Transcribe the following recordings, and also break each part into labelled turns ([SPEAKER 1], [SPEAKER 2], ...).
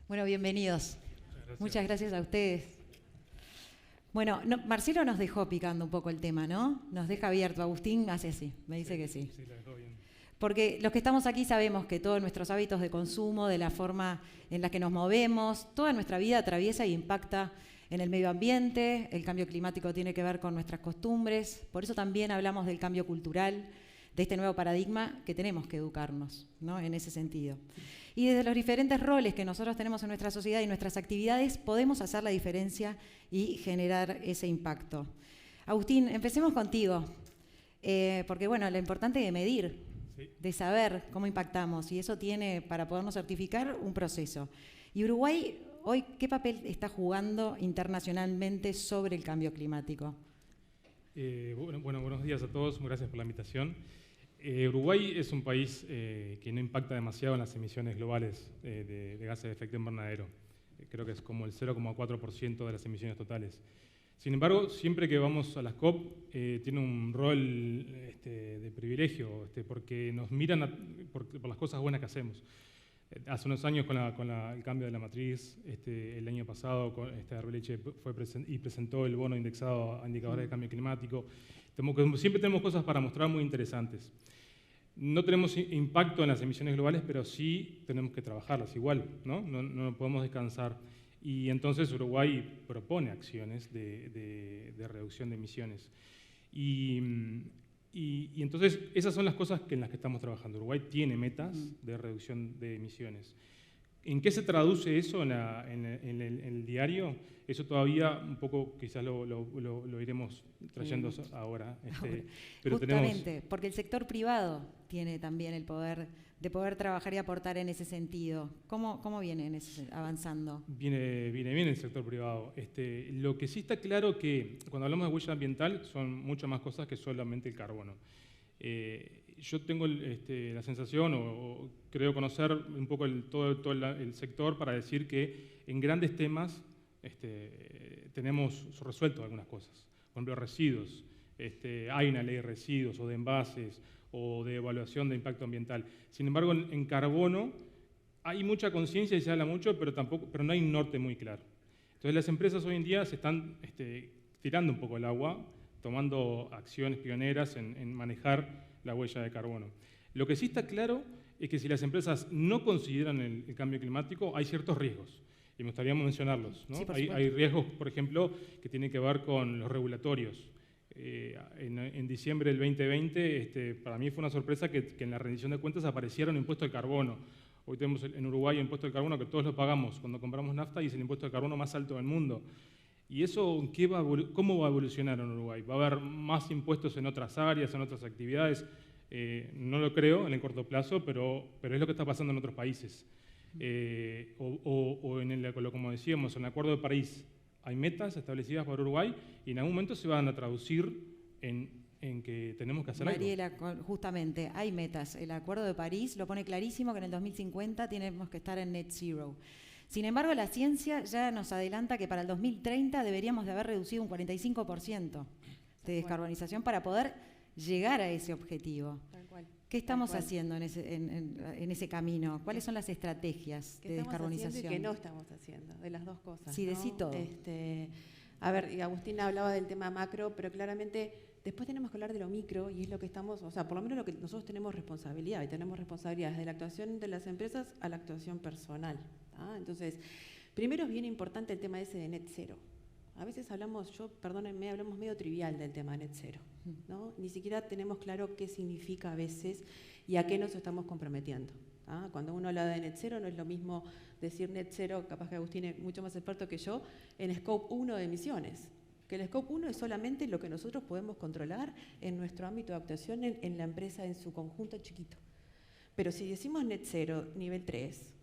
[SPEAKER 1] Bueno, bienvenidos.
[SPEAKER 2] Gracias.
[SPEAKER 1] Muchas gracias a ustedes. Bueno, Marcelo nos dejó picando un poco el tema, ¿no? Nos deja abierto. Agustín hace así, me dice que sí.
[SPEAKER 2] Sí, la dejó bien.
[SPEAKER 1] Porque los que estamos aquí sabemos que todos nuestros hábitos de consumo, de la forma en la que nos movemos, toda nuestra vida atraviesa e impacta en el medio ambiente. El cambio climático tiene que ver con nuestras costumbres. Por eso también hablamos del cambio cultural, de este nuevo paradigma que tenemos que educarnos, ¿no? En ese sentido. Y desde los diferentes roles que nosotros tenemos en nuestra sociedad y nuestras actividades podemos hacer la diferencia y generar ese impacto. Agustín, empecemos contigo, porque bueno, lo importante es medir,
[SPEAKER 2] Sí.
[SPEAKER 1] de saber cómo impactamos, y eso tiene, para podernos certificar, un proceso. Y Uruguay, hoy, ¿qué papel está jugando internacionalmente sobre el cambio climático?
[SPEAKER 2] Bueno, buenos días a todos, gracias por la invitación. Uruguay es un país que no impacta demasiado en las emisiones globales de gases de efecto invernadero. Creo que es como el 0,4% de las emisiones totales. Sin embargo, siempre que vamos a las COP, tiene un rol de privilegio, porque nos miran por las cosas buenas que hacemos. Hace unos años con el cambio de la matriz, el año pasado Arbeliche presentó el bono indexado a indicadores de cambio climático. Siempre tenemos cosas para mostrar muy interesantes. No tenemos impacto en las emisiones globales, pero sí tenemos que trabajarlas igual, ¿no? No podemos descansar. Y entonces Uruguay propone acciones de reducción de emisiones. Y entonces esas son las cosas en las que estamos trabajando. Uruguay tiene metas de reducción de emisiones. ¿En qué se traduce eso en el diario? Eso todavía un poco quizás lo iremos trayendo ahora. Pero
[SPEAKER 1] justamente, porque el sector privado tiene también el poder de poder trabajar y aportar en ese sentido. ¿Cómo viene avanzando?
[SPEAKER 2] Viene bien el sector privado. Lo que sí está claro que cuando hablamos de huella ambiental son muchas más cosas que solamente el carbono. Yo tengo la sensación, o creo conocer un poco todo el sector para decir que en grandes temas tenemos resuelto algunas cosas. Por ejemplo, residuos. Hay una ley de residuos o de envases o de evaluación de impacto ambiental. Sin embargo, en carbono hay mucha conciencia y se habla mucho, pero no hay un norte muy claro. Entonces las empresas hoy en día se están tirando un poco el agua, tomando acciones pioneras en manejar la huella de carbono. Lo que sí está claro es que si las empresas no consideran el cambio climático, hay ciertos riesgos. Y me gustaría mencionarlos, ¿no?
[SPEAKER 1] Sí,
[SPEAKER 2] hay riesgos, por ejemplo, que tienen que ver con los regulatorios. En diciembre del 2020, para mí fue una sorpresa que en la rendición de cuentas apareciera un impuesto al carbono. Hoy tenemos en Uruguay un impuesto al carbono que todos lo pagamos cuando compramos nafta y es el impuesto al carbono más alto del mundo. ¿Y eso cómo va a evolucionar en Uruguay? ¿Va a haber más impuestos en otras áreas, en otras actividades? No lo creo en el corto plazo, pero es lo que está pasando en otros países. Como decíamos, en el Acuerdo de París hay metas establecidas por Uruguay y en algún momento se van a traducir en que tenemos que hacer
[SPEAKER 1] Mariela,
[SPEAKER 2] algo.
[SPEAKER 1] justamente, hay metas. El Acuerdo de París lo pone clarísimo que en el 2050 tenemos que estar en net zero. Sin embargo, la ciencia ya nos adelanta que para el 2030 deberíamos de haber reducido un 45% de descarbonización para poder llegar a ese objetivo.
[SPEAKER 3] Tal cual.
[SPEAKER 1] ¿Qué estamos haciendo en ese camino? ¿Cuáles son las estrategias de descarbonización?
[SPEAKER 3] ¿Qué que no estamos haciendo? De las dos cosas.
[SPEAKER 1] Sí, decí todo.
[SPEAKER 3] A ver, y Agustín hablaba del tema macro, pero claramente después tenemos que hablar de lo micro y es lo que estamos, o sea, por lo menos lo que nosotros tenemos responsabilidad, y tenemos responsabilidad desde la actuación de las empresas a la actuación personal. Entonces, primero es bien importante el tema ese de net cero. A veces hablamos medio trivial del tema net cero, ¿no? Ni siquiera tenemos claro qué significa a veces y a qué nos estamos comprometiendo. Cuando uno habla de net cero no es lo mismo decir net cero, capaz que Agustín es mucho más experto que yo, en scope 1 de emisiones. Que el scope 1 es solamente lo que nosotros podemos controlar en nuestro ámbito de actuación en la empresa en su conjunto chiquito. Pero si decimos net cero, nivel 3,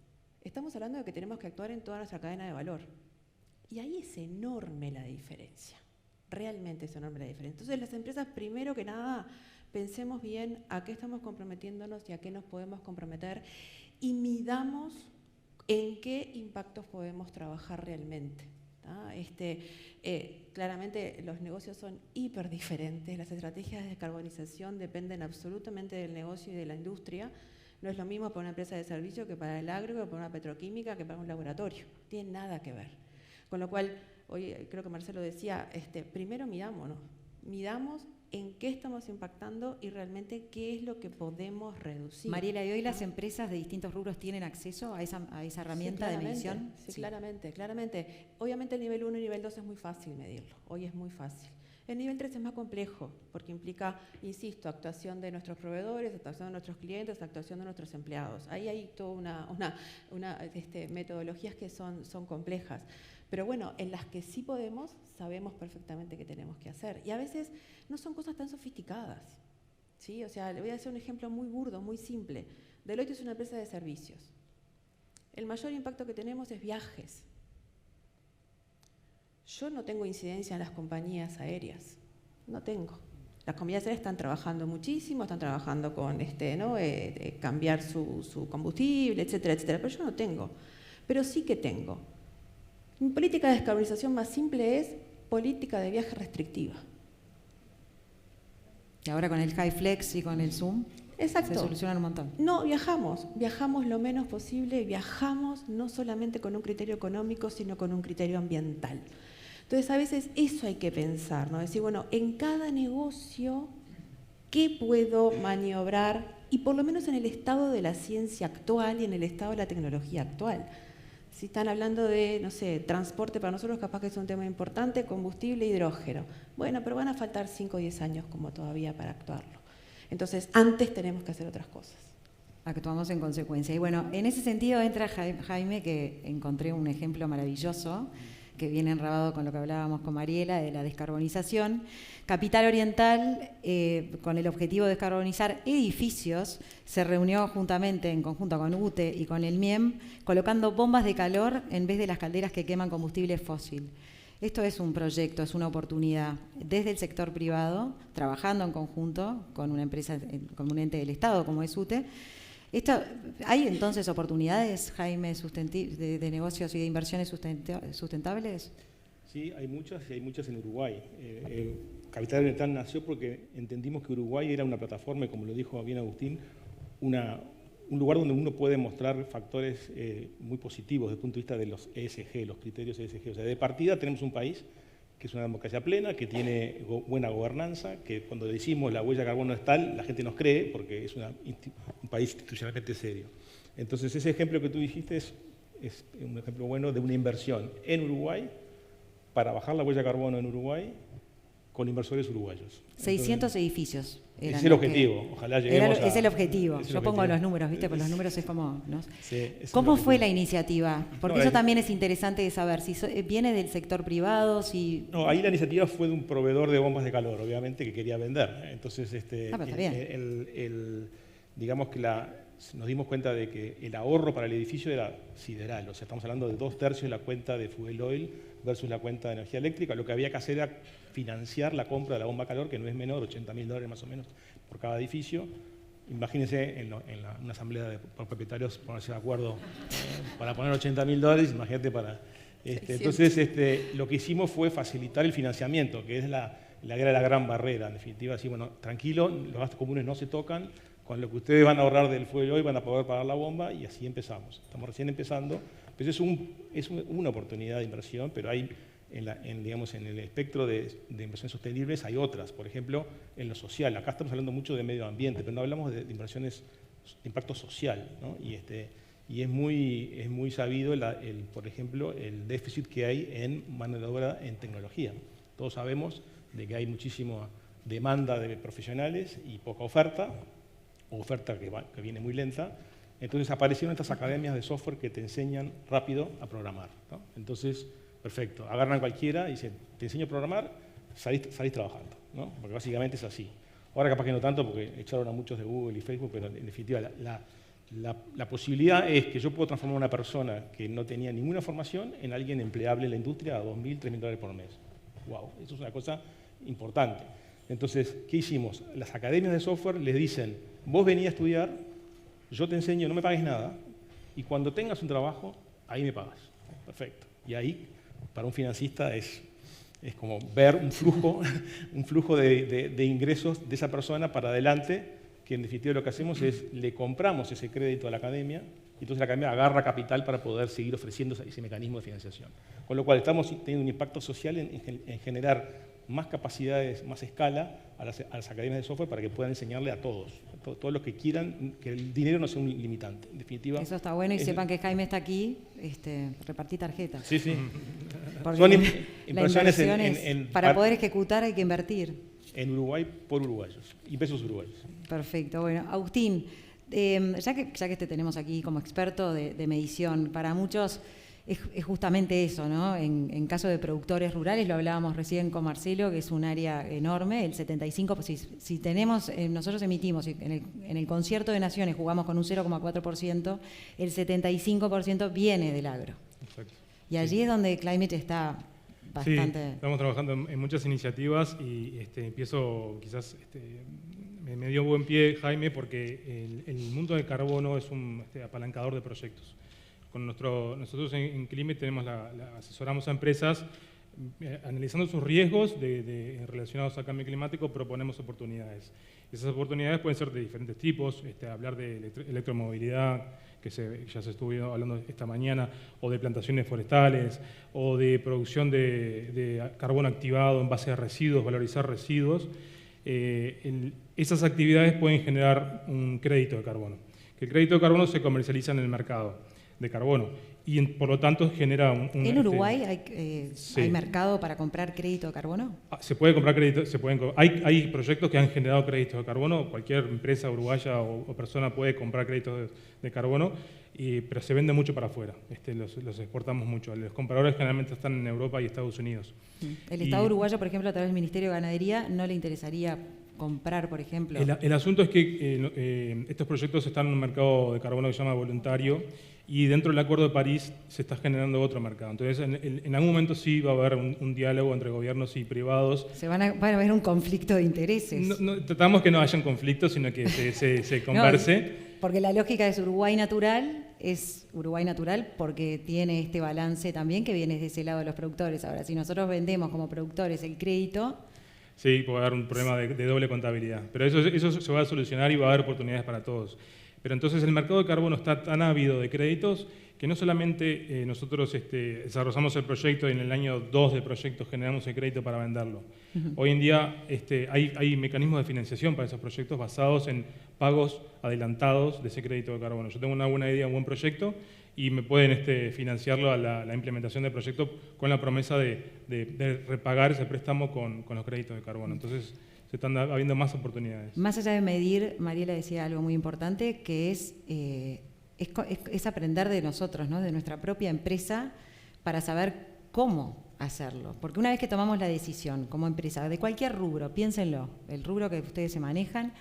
[SPEAKER 3] estamos hablando de que tenemos que actuar en toda nuestra cadena de valor. Y ahí es enorme la diferencia, realmente es enorme la diferencia. Entonces las empresas, primero que nada, pensemos bien a qué estamos comprometiéndonos y a qué nos podemos comprometer y midamos en qué impactos podemos trabajar realmente. Claramente los negocios son hiper diferentes, las estrategias de descarbonización dependen absolutamente del negocio y de la industria. No es lo mismo para una empresa de servicio que para el agro, que para una petroquímica, que para un laboratorio. No tiene nada que ver. Con lo cual, hoy creo que Marcelo decía, primero midámonos, midamos en qué estamos impactando y realmente qué es lo que podemos reducir.
[SPEAKER 1] Mariela, ¿y hoy las empresas de distintos rubros tienen acceso a esa herramienta de medición?
[SPEAKER 3] Sí, claramente. Obviamente el nivel 1 y nivel 2 es muy fácil medirlo, hoy es muy fácil. El nivel 3 es más complejo, porque implica, insisto, actuación de nuestros proveedores, actuación de nuestros clientes, actuación de nuestros empleados. Ahí hay toda una metodologías que son complejas. Pero bueno, en las que sí podemos, sabemos perfectamente qué tenemos que hacer. Y a veces no son cosas tan sofisticadas, ¿sí? O sea, le voy a hacer un ejemplo muy burdo, muy simple. Deloitte es una empresa de servicios. El mayor impacto que tenemos es viajes. Yo no tengo incidencia en las compañías aéreas, no tengo. Las compañías aéreas están trabajando muchísimo, están trabajando con cambiar su combustible, etcétera, etcétera, pero yo no tengo. Pero sí que tengo. Mi política de descarbonización más simple es política de viaje restrictiva.
[SPEAKER 1] Y ahora con el HyFlex y con el Zoom,
[SPEAKER 3] exacto,
[SPEAKER 1] se solucionan un montón.
[SPEAKER 3] No, viajamos lo menos posible, viajamos no solamente con un criterio económico, sino con un criterio ambiental. Entonces, a veces eso hay que pensar, ¿no? Decir, bueno, en cada negocio, ¿qué puedo maniobrar? Y por lo menos en el estado de la ciencia actual y en el estado de la tecnología actual. Si están hablando de, no sé, transporte, para nosotros capaz que es un tema importante, combustible, hidrógeno. Bueno, pero van a faltar 5 o 10 años como todavía para actuarlo. Entonces, antes tenemos que hacer otras cosas.
[SPEAKER 1] Actuamos en consecuencia. Y bueno, en ese sentido entra Jaime, que encontré un ejemplo maravilloso, que viene enrabado con lo que hablábamos con Mariela, de la descarbonización. Capital Oriental, con el objetivo de descarbonizar edificios, se reunió juntamente, en conjunto con UTE y con el MIEM, colocando bombas de calor en vez de las calderas que queman combustible fósil. Esto es un proyecto, es una oportunidad desde el sector privado, trabajando en conjunto con una empresa, con un ente del Estado como es UTE. ¿Hay entonces oportunidades, Jaime, de negocios y de inversiones sustentables?
[SPEAKER 4] Sí, hay muchas y hay muchas en Uruguay. Capital Oriental nació porque entendimos que Uruguay era una plataforma, y como lo dijo bien Agustín, un lugar donde uno puede mostrar factores muy positivos desde el punto de vista de los ESG, los criterios ESG. O sea, de partida tenemos un país que es una democracia plena, que tiene buena gobernanza, que cuando decimos la huella de carbono es tal, la gente nos cree porque es un país institucionalmente serio. Entonces, ese ejemplo que tú dijiste es un ejemplo bueno de una inversión en Uruguay para bajar la huella de carbono en Uruguay con inversores uruguayos.
[SPEAKER 1] 600 edificios.
[SPEAKER 4] Ese es el objetivo, ojalá lleguemos
[SPEAKER 1] Es el objetivo.
[SPEAKER 4] Es el
[SPEAKER 1] Yo pongo
[SPEAKER 4] objetivo.
[SPEAKER 1] los números, ¿viste? Porque los números es como... ¿no?
[SPEAKER 4] Sí,
[SPEAKER 1] ¿Cómo fue la iniciativa? Porque
[SPEAKER 4] No,
[SPEAKER 1] eso también es interesante de saber, si viene del sector privado, si...
[SPEAKER 4] No, ahí la iniciativa fue de un proveedor de bombas de calor, obviamente, que quería vender. Entonces,
[SPEAKER 1] pero está bien.
[SPEAKER 4] digamos que nos dimos cuenta de que el ahorro para el edificio era sideral. O sea, estamos hablando de 2/3 de la cuenta de fuel oil versus la cuenta de energía eléctrica. Lo que había que hacer era financiar la compra de la bomba de calor, que no es menor, $80.000 más o menos por cada edificio. Imagínense en una asamblea de propietarios ponerse de acuerdo para poner $80.000, imagínate para... Entonces, lo que hicimos fue facilitar el financiamiento, que es la gran barrera. En definitiva, así, bueno, tranquilo, los gastos comunes no se tocan, con lo que ustedes van a ahorrar del fuel hoy van a poder pagar la bomba, y así empezamos. Estamos recién empezando, pero es una oportunidad de inversión, pero hay digamos, en el espectro de inversiones sostenibles hay otras. Por ejemplo, en lo social. Acá estamos hablando mucho de medio ambiente, pero no hablamos de inversiones de impacto social, ¿no? Y es muy sabido, por ejemplo, el déficit que hay en mano de obra en tecnología. Todos sabemos de que hay muchísima demanda de profesionales y poca oferta, o oferta que viene muy lenta. Entonces aparecieron estas academias de software que te enseñan rápido a programar, ¿no? Entonces, perfecto, agarran a cualquiera y dicen, te enseño a programar, salís trabajando, ¿no? Porque básicamente es así. Ahora capaz que no tanto porque echaron a muchos de Google y Facebook, pero en definitiva la posibilidad es que yo puedo transformar a una persona que no tenía ninguna formación en alguien empleable en la industria a $2.000, $3.000 por mes. ¡Wow! Eso es una cosa importante. Entonces, ¿qué hicimos? Las academias de software les dicen, vos venís a estudiar, yo te enseño, no me pagues nada, y cuando tengas un trabajo, ahí me pagas. Perfecto. Y ahí, para un financista, es como ver un flujo de ingresos de esa persona para adelante, que en definitiva lo que hacemos es le compramos ese crédito a la academia, y entonces la academia agarra capital para poder seguir ofreciendo ese mecanismo de financiación. Con lo cual estamos teniendo un impacto social en generar más capacidades, más escala a las academias de software para que puedan enseñarle a todos los que quieran, que el dinero no sea un limitante. En definitiva,
[SPEAKER 1] eso está bueno, y sepan que Jaime está aquí, repartí tarjetas.
[SPEAKER 4] Sí, sí.
[SPEAKER 1] Porque
[SPEAKER 4] Son
[SPEAKER 1] la
[SPEAKER 4] inversiones
[SPEAKER 1] para poder ejecutar hay que invertir.
[SPEAKER 4] En Uruguay por uruguayos y pesos uruguayos.
[SPEAKER 1] Perfecto. Bueno, Agustín, ya que te tenemos aquí como experto de medición, para muchos es justamente eso, ¿no? En caso de productores rurales, lo hablábamos recién con Marcelo, que es un área enorme, el 75%, si tenemos, nosotros emitimos, en el concierto de naciones jugamos con un 0,4%, el 75% viene del agro. Exacto. Y allí es donde Climate está bastante...
[SPEAKER 2] Sí, estamos trabajando en muchas iniciativas y empiezo quizás... me dio buen pie Jaime porque el mundo del carbono es un apalancador de proyectos. Nosotros en Climate asesoramos a empresas analizando sus riesgos relacionados al cambio climático, proponemos oportunidades. Esas oportunidades pueden ser de diferentes tipos, hablar de electromovilidad, que ya se estuvo hablando esta mañana, o de plantaciones forestales, o de producción de carbono activado en base a residuos, valorizar residuos. Esas actividades pueden generar un crédito de carbono, que el crédito de carbono se comercializa en el mercado de carbono y por lo tanto genera
[SPEAKER 1] ¿En Uruguay hay mercado para comprar crédito de carbono?
[SPEAKER 2] Se puede comprar crédito, hay proyectos que han generado créditos de carbono, cualquier empresa uruguaya o persona puede comprar créditos de carbono, pero se vende mucho para afuera, los exportamos mucho. Los compradores generalmente están en Europa y Estados Unidos.
[SPEAKER 1] El Estado uruguayo, por ejemplo, a través del Ministerio de Ganadería, ¿no le interesaría comprar, por ejemplo?
[SPEAKER 2] El asunto es que estos proyectos están en un mercado de carbono que se llama voluntario, y dentro del Acuerdo de París se está generando otro mercado. Entonces, en algún momento sí va a haber un diálogo entre gobiernos y privados.
[SPEAKER 1] Van a haber un conflicto de intereses.
[SPEAKER 2] Tratamos que no haya un conflicto, sino que se converse.
[SPEAKER 1] No, porque la lógica es Uruguay natural porque tiene este balance también que viene de ese lado de los productores. Ahora, si nosotros vendemos como productores el crédito...
[SPEAKER 2] Sí, puede haber un problema de doble contabilidad. Pero eso se va a solucionar y va a haber oportunidades para todos. Pero entonces el mercado de carbono está tan ávido de créditos que no solamente nosotros desarrollamos el proyecto y en el año 2 del proyecto generamos el crédito para venderlo. Hoy en día hay mecanismos de financiación para esos proyectos basados en pagos adelantados de ese crédito de carbono. Yo tengo una buena idea, un buen proyecto, y me pueden financiarlo a la implementación del proyecto con la promesa de repagar ese préstamo con los créditos de carbono. Entonces, se están habiendo más oportunidades.
[SPEAKER 1] Más allá de medir, Mariela decía algo muy importante, que es aprender de nosotros, ¿no? De nuestra propia empresa, para saber cómo hacerlo. Porque una vez que tomamos la decisión como empresa, de cualquier rubro, piénsenlo, el rubro que ustedes se manejan,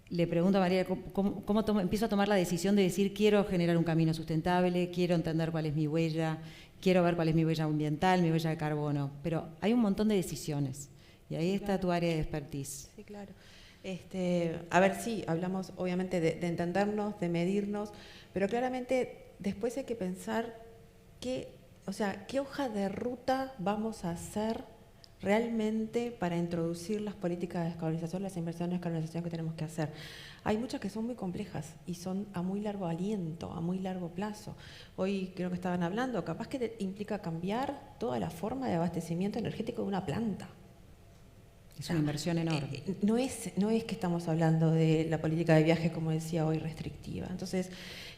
[SPEAKER 1] le pregunto a Mariela, ¿cómo empiezo a tomar la decisión de decir quiero generar un camino sustentable, quiero entender cuál es mi huella, quiero ver cuál es mi huella ambiental, mi huella de carbono? Pero hay un montón de decisiones. Y ahí está tu área de expertise.
[SPEAKER 3] Sí, claro. A ver, sí, hablamos obviamente de entendernos, de medirnos, pero claramente después hay que pensar qué hoja de ruta vamos a hacer realmente para introducir las políticas de descarbonización, las inversiones de descarbonización que tenemos que hacer. Hay muchas que son muy complejas y son a muy largo aliento, a muy largo plazo. Hoy creo que estaban hablando, capaz que implica cambiar toda la forma de abastecimiento energético de una planta.
[SPEAKER 1] Es una inversión enorme.
[SPEAKER 3] No es que estamos hablando de la política de viajes, como decía hoy, restrictiva. Entonces,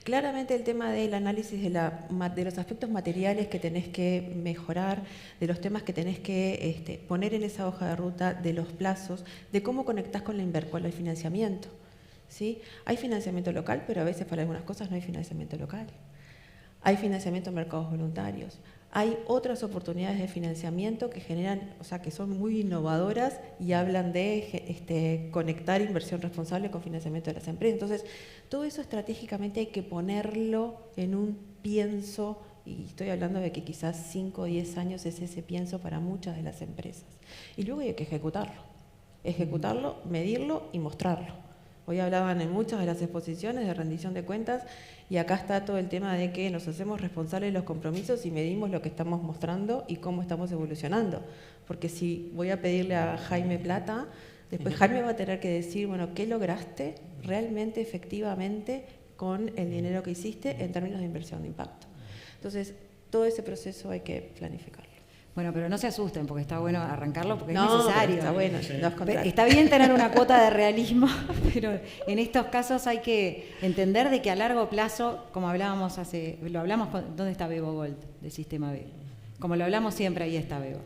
[SPEAKER 3] claramente el tema del análisis de los aspectos materiales que tenés que mejorar, de los temas que tenés que poner en esa hoja de ruta, de los plazos, de cómo conectás con el financiamiento. ¿Sí? Hay financiamiento local, pero a veces para algunas cosas no hay financiamiento local. Hay financiamiento en mercados voluntarios. Hay otras oportunidades de financiamiento que generan, que son muy innovadoras y hablan de conectar inversión responsable con financiamiento de las empresas. Entonces, todo eso estratégicamente hay que ponerlo en un pienso, y estoy hablando de que quizás 5 o 10 años es ese pienso para muchas de las empresas. Y luego hay que ejecutarlo, medirlo y mostrarlo. Hoy hablaban en muchas de las exposiciones de rendición de cuentas y acá está todo el tema de que nos hacemos responsables de los compromisos y medimos lo que estamos mostrando y cómo estamos evolucionando. Porque si voy a pedirle a Jaime plata, Después Jaime va a tener que decir, bueno, ¿qué lograste realmente, efectivamente, con el dinero que hiciste en términos de inversión de impacto? Entonces, todo ese proceso hay que planificarlo.
[SPEAKER 1] Bueno, pero no se asusten, porque está bueno arrancarlo, porque
[SPEAKER 3] No,
[SPEAKER 1] es necesario.
[SPEAKER 3] está bueno,
[SPEAKER 1] Está bien tener una cuota de realismo, pero en estos casos hay que entender de que a largo plazo, como hablábamos lo hablamos ¿dónde está Bebo Gold, del Sistema B? Como lo hablamos siempre, ahí está Bebo.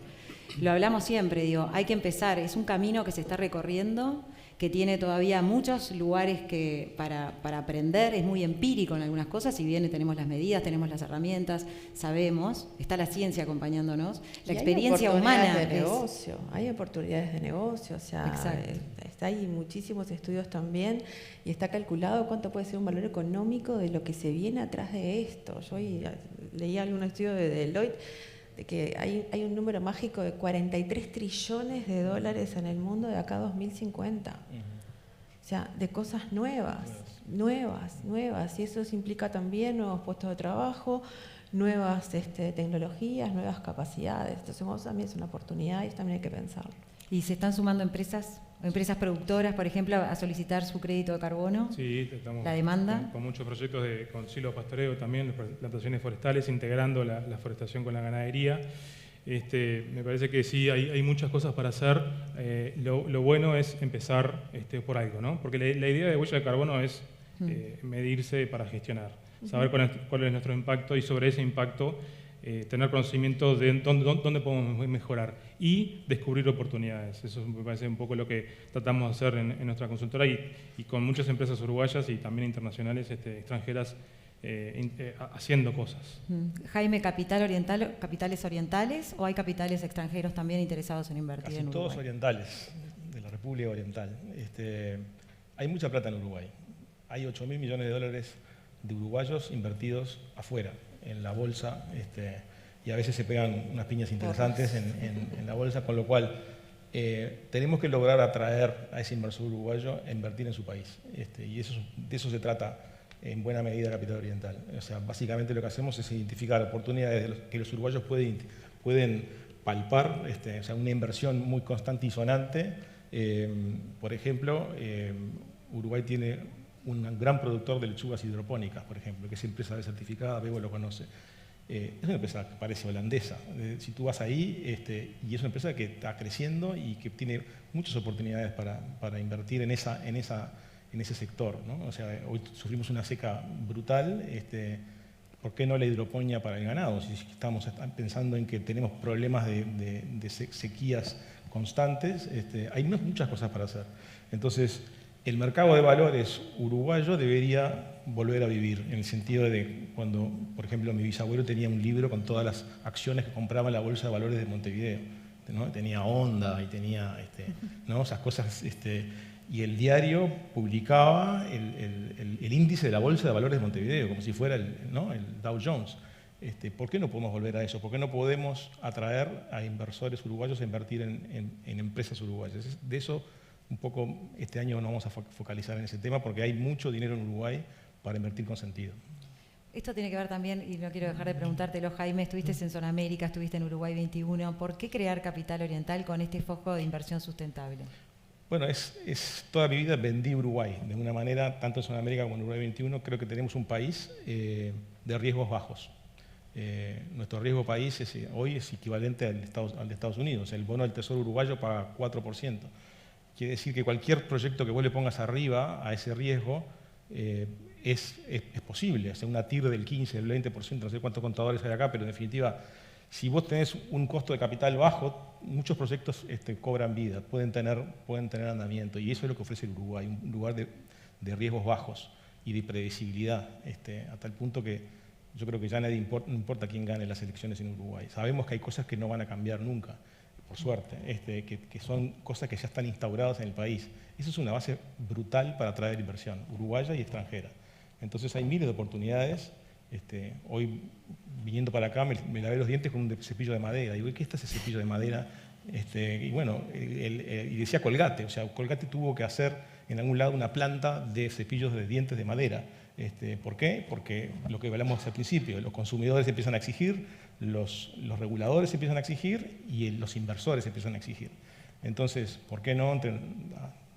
[SPEAKER 1] Lo hablamos siempre, digo, hay que empezar, es un camino que se está recorriendo, que tiene todavía muchos lugares para aprender, es muy empírico en algunas cosas, si bien tenemos las medidas, tenemos las herramientas, sabemos, está la ciencia acompañándonos, la experiencia humana.
[SPEAKER 3] Hay oportunidades de negocio, o sea, hay muchísimos estudios también y está calculado cuánto puede ser un valor económico de lo que se viene atrás de esto. Yo leí algún estudio de Deloitte de que hay un número mágico de 43 trillones de dólares en el mundo de acá a 2050. O sea, de cosas nuevas. Y eso implica también nuevos puestos de trabajo, nuevas tecnologías, nuevas capacidades. Entonces, también es una oportunidad y también hay que pensarlo.
[SPEAKER 1] ¿Y se están sumando empresas productoras, por ejemplo, a solicitar su crédito de carbono?
[SPEAKER 2] Sí, estamos
[SPEAKER 1] la demanda.
[SPEAKER 2] Con muchos proyectos con silvopastoreo también, plantaciones forestales, integrando la forestación con la ganadería. Me parece que sí, hay muchas cosas para hacer. Lo bueno es empezar por algo, ¿no? Porque la idea de huella de carbono es medirse para gestionar, saber cuál es nuestro impacto y sobre ese impacto tener conocimiento de dónde podemos mejorar y descubrir oportunidades. Eso me parece un poco lo que tratamos de hacer en nuestra consultora y con muchas empresas uruguayas y también internacionales, extranjeras, haciendo cosas.
[SPEAKER 1] Jaime, ¿capitales orientales o hay capitales extranjeros también interesados en invertir
[SPEAKER 4] Casi
[SPEAKER 1] en Uruguay?
[SPEAKER 4] todos orientales, de la República Oriental. Hay mucha plata en Uruguay. Hay 8.000 millones de dólares de uruguayos invertidos afuera, en la bolsa, y a veces se pegan unas piñas interesantes en la bolsa, con lo cual tenemos que lograr atraer a ese inversor uruguayo a invertir en su país. Y de eso se trata en buena medida Capital Oriental. O sea, básicamente lo que hacemos es identificar oportunidades que los uruguayos pueden palpar, o sea, una inversión muy constante y sonante. Por ejemplo, Uruguay tiene un gran productor de lechugas hidropónicas, por ejemplo, que es empresa certificada, Bebo lo conoce. Es una empresa que parece holandesa. Si tú vas ahí, y es una empresa que está creciendo y que tiene muchas oportunidades para invertir en ese sector, ¿no? O sea, hoy sufrimos una seca brutal. ¿Por qué no la hidroponía para el ganado? Si estamos pensando en que tenemos problemas de sequías constantes, hay muchas cosas para hacer. Entonces, el mercado de valores uruguayo debería volver a vivir, en el sentido de cuando, por ejemplo, mi bisabuelo tenía un libro con todas las acciones que compraba en la Bolsa de Valores de Montevideo, ¿no? Tenía Honda y tenía ¿no? esas cosas, y el diario publicaba el índice de la Bolsa de Valores de Montevideo, como si fuera el Dow Jones. ¿Por qué no podemos volver a eso? ¿Por qué no podemos atraer a inversores uruguayos a invertir en empresas uruguayas? De eso un poco este año nos vamos a focalizar en ese tema porque hay mucho dinero en Uruguay para invertir con sentido.
[SPEAKER 1] Esto tiene que ver también, y no quiero dejar de preguntártelo, Jaime, estuviste en Zonamérica, estuviste en Uruguay 21, ¿por qué crear Capital Oriental con este foco de inversión sustentable?
[SPEAKER 4] Bueno, toda mi vida vendí Uruguay, de una manera, tanto en Zonamérica como en Uruguay 21, creo que tenemos un país de riesgos bajos. Nuestro riesgo país hoy es equivalente al de Estados Unidos, el bono del Tesoro uruguayo paga 4%. Quiere decir que cualquier proyecto que vos le pongas arriba a ese riesgo es posible. Hacer una TIR del 15, del 20%, no sé cuántos contadores hay acá, pero en definitiva, si vos tenés un costo de capital bajo, muchos proyectos cobran vida, pueden tener andamiento. Y eso es lo que ofrece el Uruguay, un lugar de riesgos bajos y de previsibilidad, a tal punto que yo creo que ya no importa quién gane las elecciones en Uruguay. Sabemos que hay cosas que no van a cambiar nunca, por suerte, que son cosas que ya están instauradas en el país. Eso es una base brutal para atraer inversión, uruguaya y extranjera. Entonces hay miles de oportunidades. Hoy, viniendo para acá, me lavé los dientes con un cepillo de madera. Digo, ¿qué está ese cepillo de madera? Y bueno, y decía Colgate. O sea, Colgate tuvo que hacer en algún lado una planta de cepillos de dientes de madera. ¿Por qué? Porque lo que hablamos al principio, los consumidores empiezan a exigir, los reguladores empiezan a exigir y los inversores empiezan a exigir. Entonces, ¿por qué no?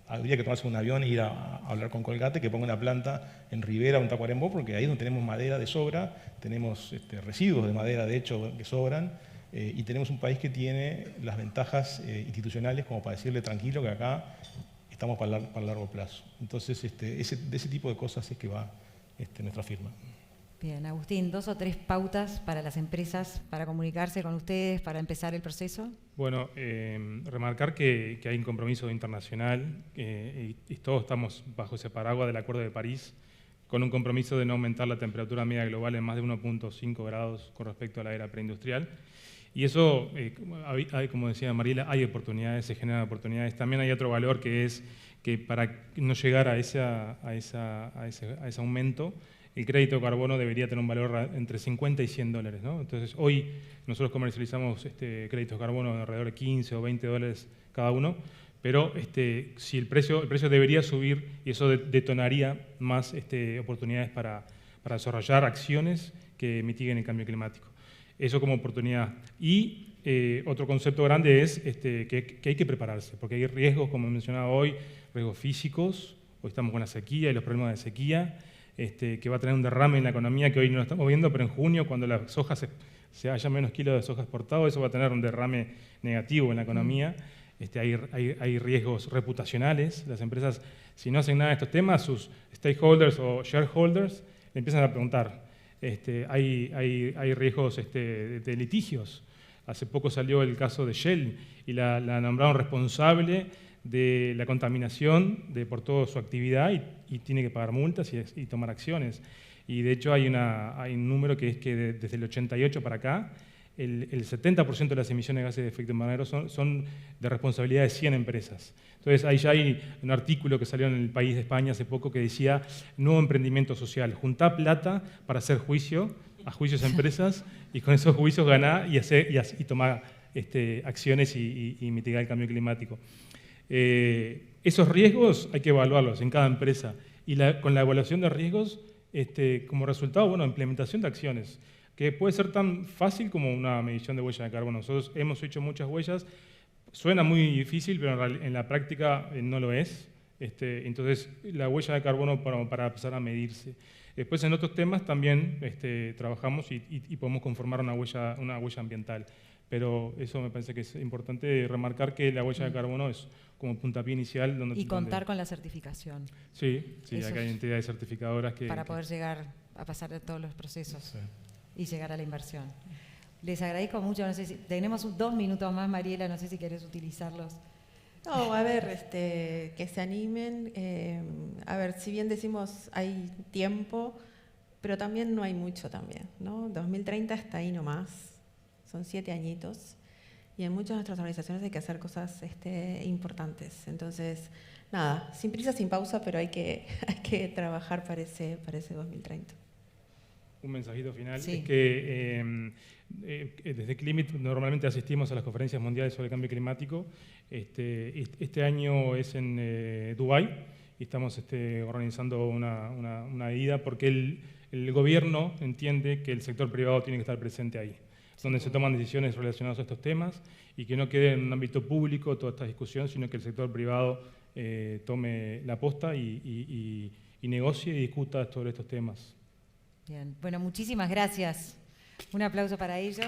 [SPEAKER 4] Habría que tomarse un avión e ir a hablar con Colgate, que ponga una planta en Rivera o en Tacuarembó, porque ahí es donde tenemos madera de sobra, tenemos residuos de madera, de hecho, que sobran, y tenemos un país que tiene las ventajas institucionales como para decirle tranquilo que acá estamos para el largo plazo. Entonces, de ese tipo de cosas es que va nuestra firma.
[SPEAKER 1] Bien, Agustín, 2 o 3 pautas para las empresas para comunicarse con ustedes, para empezar el proceso.
[SPEAKER 2] Bueno, remarcar que hay un compromiso internacional y todos estamos bajo ese paraguas del Acuerdo de París, con un compromiso de no aumentar la temperatura media global en más de 1.5 grados con respecto a la era preindustrial. Y eso, como decía Mariela, hay oportunidades, se generan oportunidades. También hay otro valor que es que para no llegar a ese aumento, el crédito de carbono debería tener un valor entre $50 y $100, ¿no? Entonces, hoy nosotros comercializamos créditos de carbono de alrededor de $15 o $20 cada uno, pero si el precio debería subir y eso detonaría más oportunidades para desarrollar acciones que mitiguen el cambio climático. Eso como oportunidad. Y otro concepto grande es que hay que prepararse, porque hay riesgos, como he mencionado hoy, riesgos físicos. Hoy estamos con la sequía y los problemas de sequía, que va a tener un derrame en la economía que hoy no lo estamos viendo, pero en junio, cuando la soja se haya menos kilos de soja exportado, eso va a tener un derrame negativo en la economía. Hay riesgos reputacionales. Las empresas, si no hacen nada de estos temas, sus stakeholders o shareholders le empiezan a preguntar. Hay riesgos de litigios. Hace poco salió el caso de Shell y la nombraron responsable de la contaminación por toda su actividad y tiene que pagar multas y tomar acciones. Y de hecho hay un número que es que desde el 88 para acá, el 70% de las emisiones de gases de efecto invernadero son de responsabilidad de 100 empresas. Entonces ahí ya hay un artículo que salió en El País de España hace poco que decía nuevo emprendimiento social, juntá plata para hacer juicios a empresas y con esos juicios ganá y tomar acciones y mitigar el cambio climático. Esos riesgos hay que evaluarlos en cada empresa y con la evaluación de riesgos como resultado, bueno, implementación de acciones, que puede ser tan fácil como una medición de huella de carbono. Nosotros hemos hecho muchas huellas, suena muy difícil, pero en la práctica no lo es. Entonces, la huella de carbono para empezar a medirse. Después, en otros temas también trabajamos y podemos conformar una huella ambiental. Pero eso me parece que es importante remarcar que la huella de carbono es como puntapié inicial.
[SPEAKER 1] Y contar con la certificación.
[SPEAKER 2] Sí, acá hay entidades certificadoras que...
[SPEAKER 1] Para poder llegar a pasar de todos los procesos.
[SPEAKER 2] Sí.
[SPEAKER 1] Y llegar a la inversión. Les agradezco mucho, no sé si tenemos 2 minutos más, Mariela, no sé si querés utilizarlos.
[SPEAKER 3] No, a ver, que se animen. A ver, si bien decimos hay tiempo, pero también no hay mucho también, ¿no? 2030 está ahí nomás, son 7 añitos, y en muchas de nuestras organizaciones hay que hacer cosas importantes. Entonces, nada, sin prisa, sin pausa, pero hay que trabajar para ese 2030.
[SPEAKER 2] Un mensajito final,
[SPEAKER 1] sí.
[SPEAKER 2] Es que desde CLIMIT normalmente asistimos a las conferencias mundiales sobre el cambio climático. Este año es en Dubái y estamos organizando una ida porque el gobierno entiende que el sector privado tiene que estar presente ahí, donde se toman decisiones relacionadas a estos temas y que no quede en un ámbito público toda esta discusión, sino que el sector privado tome la posta y negocie y discuta sobre estos temas.
[SPEAKER 1] Bien, bueno, muchísimas gracias. Un aplauso para ellos.